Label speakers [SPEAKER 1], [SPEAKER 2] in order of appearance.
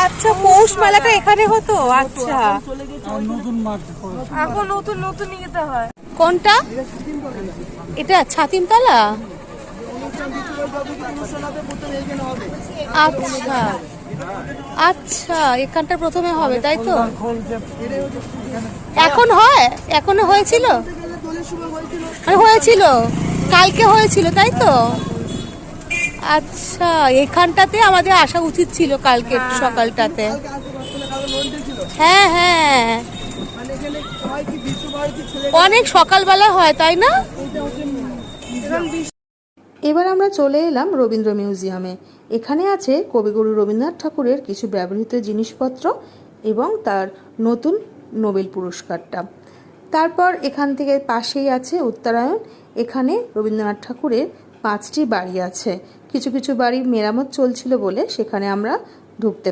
[SPEAKER 1] আচ্ছা, পৌষ মেলাটা এখানে হতো। আচ্ছা,
[SPEAKER 2] এখন নতুন নতুন নিতে হয়।
[SPEAKER 1] কোনটা এটা? ছাতিমতলা। আচ্ছা আচ্ছা, এখানটা প্রথমে হবে তাই তো? এখন হয়? এখনো হয়েছিল? হয়েছিল, কালকে হয়েছিল তাই তো? আচ্ছা, এখানটাতে আমাদের আসা উচিত ছিল কালকে সকালটাতে। হ্যাঁ হ্যাঁ, অনেক সকালবেলা হয় তাই না?
[SPEAKER 3] এবার আমরা চলে এলাম রবীন্দ্র মিউজিয়ামে। এখানে আছে কবিগুরু রবীন্দ্রনাথ ঠাকুরের কিছু ব্যবহৃত জিনিসপত্র এবং তার নতুন নোবেল পুরস্কারটা। তারপর এখান থেকে পাশেই আছে উত্তরায়ণ। এখানে রবীন্দ্রনাথ ঠাকুরের 5টি বাড়ি আছে। কিছু কিছু বাড়ি মেরামত চলছিল বলে সেখানে আমরা ঢুকতে পারি।